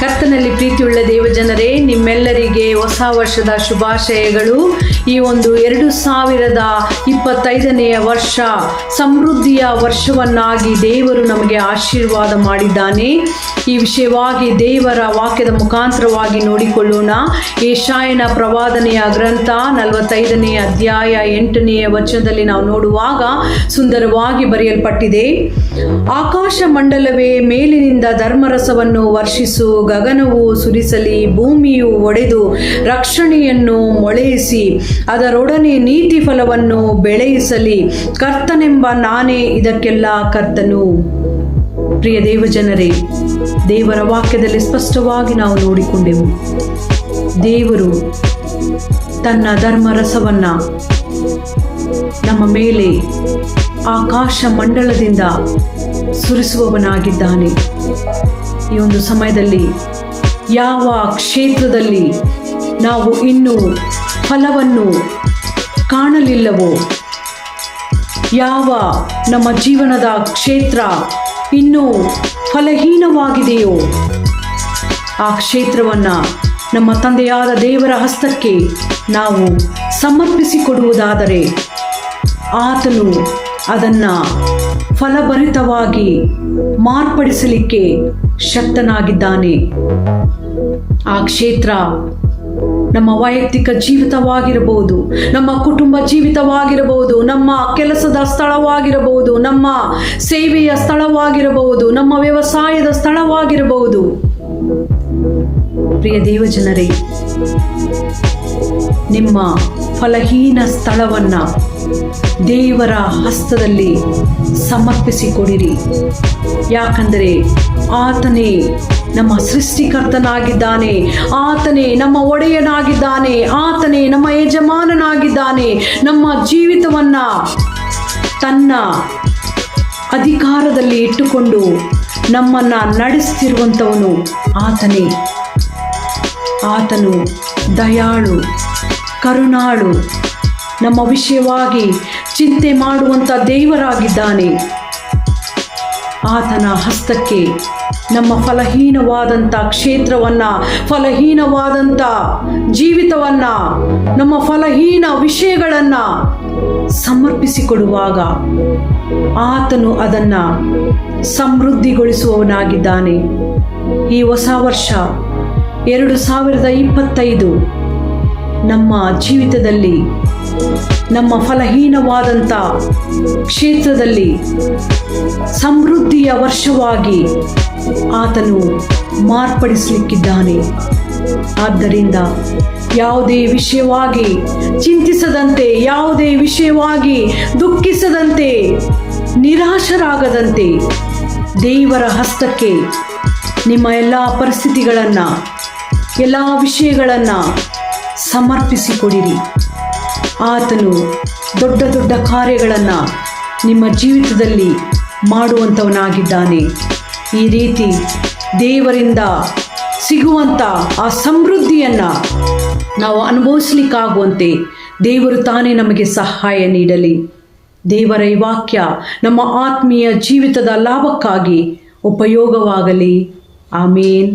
ಕರ್ತನಲ್ಲಿ ಪ್ರೀತಿಯುಳ್ಳ ದೇವಜನರೇ, ನಿಮ್ಮೆಲ್ಲರಿಗೆ ಹೊಸ ವರ್ಷದ ಶುಭಾಶಯಗಳು. ಈ ಒಂದು 2025ನೇ ವರ್ಷ ಸಮೃದ್ಧಿಯ ವರ್ಷವನ್ನಾಗಿ ದೇವರು ನಮಗೆ ಆಶೀರ್ವಾದ ಮಾಡಿದ್ದಾನೆ. ಈ ವಿಷಯವಾಗಿ ದೇವರ ವಾಕ್ಯದ ಮುಖಾಂತರವಾಗಿ ನೋಡಿಕೊಳ್ಳೋಣ. ಯೆಶಾಯನ ಪ್ರವಾದನೆಯ ಗ್ರಂಥ 45ನೇ ಅಧ್ಯಾಯ 8ನೇ ವಚನದಲ್ಲಿ ನಾವು ನೋಡುವಾಗ ಸುಂದರವಾಗಿ ಬರೆಯಲ್ಪಟ್ಟಿದೆ. ಆಕಾಶ ಮಂಡಲವೇ ಮೇಲಿನಿಂದ ಧರ್ಮರಸವನ್ನು ವರ್ಷಿಸು, ಗಗನವು ಸುರಿಸಲಿ, ಭೂಮಿಯು ಒಡೆದು ರಕ್ಷಣೆಯನ್ನು ಮೊಳೆಯಿಸಿ ಅದರೊಡನೆ ನೀತಿ ಫಲವನ್ನು ಬೆಳೆಯಿಸಲಿ. ಕರ್ತನೆಂಬ ನಾನೇ ಇದಕ್ಕೆಲ್ಲ ಕರ್ತನು. ಪ್ರಿಯ ದೇವಜನರೇ, ದೇವರ ವಾಕ್ಯದಲ್ಲಿ ಸ್ಪಷ್ಟವಾಗಿ ನಾವು ನೋಡಿಕೊಂಡೆವು. ದೇವರು ತನ್ನ ಧರ್ಮರಸವನ್ನ ನಮ್ಮ ಮೇಲೆ ಆಕಾಶ ಮಂಡಲದಿಂದ ಸುರಿಸುವವನಾಗಿದ್ದಾನೆ. ಈ ಒಂದು ಸಮಯದಲ್ಲಿ ಯಾವ ಕ್ಷೇತ್ರದಲ್ಲಿ ನಾವು ಇನ್ನೂ ಫಲವನ್ನು ಕಾಣಲಿಲ್ಲವೋ, ಯಾವ ನಮ್ಮ ಜೀವನದ ಕ್ಷೇತ್ರ ಇನ್ನೂ ಫಲಹೀನವಾಗಿದೆಯೋ, ಆ ಕ್ಷೇತ್ರವನ್ನು ನಮ್ಮ ತಂದೆಯಾದ ದೇವರ ಹಸ್ತಕ್ಕೆ ನಾವು ಸಮರ್ಪಿಸಿಕೊಡುವುದಾದರೆ ಆತನು ಅದನ್ನು ಫಲಭರಿತವಾಗಿ ಮಾರ್ಪಡಿಸಲಿಕ್ಕೆ ಶಕ್ತನಾಗಿದ್ದಾನೆ. ಆ ಕ್ಷೇತ್ರ ನಮ್ಮ ವೈಯಕ್ತಿಕ ಜೀವಿತವಾಗಿರಬಹುದು, ನಮ್ಮ ಕುಟುಂಬ ಜೀವಿತವಾಗಿರಬಹುದು, ನಮ್ಮ ಕೆಲಸದ ಸ್ಥಳವಾಗಿರಬಹುದು, ನಮ್ಮ ಸೇವೆಯ ಸ್ಥಳವಾಗಿರಬಹುದು, ನಮ್ಮ ವ್ಯವಸಾಯದ ಸ್ಥಳವಾಗಿರಬಹುದು. ಪ್ರಿಯ ದೇವಜನರೇ, ನಿಮ್ಮ ಫಲಹೀನ ಸ್ಥಳವನ್ನು ದೇವರ ಹಸ್ತದಲ್ಲಿ ಸಮರ್ಪಿಸಿಕೊಡಿರಿ. ಯಾಕಂದರೆ ಆತನೇ ನಮ್ಮ ಸೃಷ್ಟಿಕರ್ತನಾಗಿದ್ದಾನೆ, ಆತನೇ ನಮ್ಮ ಒಡೆಯನಾಗಿದ್ದಾನೆ, ಆತನೇ ನಮ್ಮ ಯಜಮಾನನಾಗಿದ್ದಾನೆ. ನಮ್ಮ ಜೀವಿತವನ್ನು ತನ್ನ ಅಧಿಕಾರದಲ್ಲಿ ಇಟ್ಟುಕೊಂಡು ನಮ್ಮನ್ನು ನಡೆಸ್ತಿರುವಂಥವನು ಆತನೇ. ಆತನು ದಯಾಳು, ಕರುಣಾಳು, ನಮ್ಮ ವಿಷಯವಾಗಿ ಚಿಂತೆ ಮಾಡುವಂಥ ದೇವರಾಗಿದ್ದಾನೆ. ಆತನ ಹಸ್ತಕ್ಕೆ ನಮ್ಮ ಫಲಹೀನವಾದಂಥ ಕ್ಷೇತ್ರವನ್ನು, ಫಲಹೀನವಾದಂಥ ಜೀವಿತವನ್ನು, ನಮ್ಮ ಫಲಹೀನ ವಿಷಯಗಳನ್ನು ಸಮರ್ಪಿಸಿಕೊಡುವಾಗ ಆತನು ಅದನ್ನು ಸಮೃದ್ಧಿಗೊಳಿಸುವವನಾಗಿದ್ದಾನೆ. ಈ ಹೊಸ ವರ್ಷ 2025 ನಮ್ಮ ಜೀವಿತದಲ್ಲಿ, ನಮ್ಮ ಫಲಹೀನವಾದಂಥ ಕ್ಷೇತ್ರದಲ್ಲಿ ಸಮೃದ್ಧಿಯ ವರ್ಷವಾಗಿ ಆತನು ಮಾರ್ಪಡಿಸಲಿಕ್ಕಿದ್ದಾನೆ. ಆದ್ದರಿಂದ ಯಾವುದೇ ವಿಷಯವಾಗಿ ಚಿಂತಿಸದಂತೆ, ಯಾವುದೇ ವಿಷಯವಾಗಿ ದುಃಖಿಸದಂತೆ, ನಿರಾಶರಾಗದಂತೆ ದೇವರ ಹಸ್ತಕ್ಕೆ ನಿಮ್ಮ ಎಲ್ಲ ಪರಿಸ್ಥಿತಿಗಳನ್ನು, ಎಲ್ಲ ವಿಷಯಗಳನ್ನು ಸಮರ್ಪಿಸಿಕೊಡಿರಿ. ಆತನು ದೊಡ್ಡ ದೊಡ್ಡ ಕಾರ್ಯಗಳನ್ನು ನಿಮ್ಮ ಜೀವಿತದಲ್ಲಿ ಮಾಡುವಂಥವನಾಗಿದ್ದಾನೆ. ಈ ರೀತಿ ದೇವರಿಂದ ಸಿಗುವಂಥ ಆ ಸಮೃದ್ಧಿಯನ್ನು ನಾವು ಅನುಭವಿಸಲಿಕ್ಕಾಗುವಂತೆ ದೇವರು ತಾನೇ ನಮಗೆ ಸಹಾಯ ನೀಡಲಿ. ದೇವರ ಈ ವಾಕ್ಯ ನಮ್ಮ ಆತ್ಮೀಯ ಜೀವಿತದ ಲಾಭಕ್ಕಾಗಿ ಉಪಯೋಗವಾಗಲಿ. ಆಮೇನ್.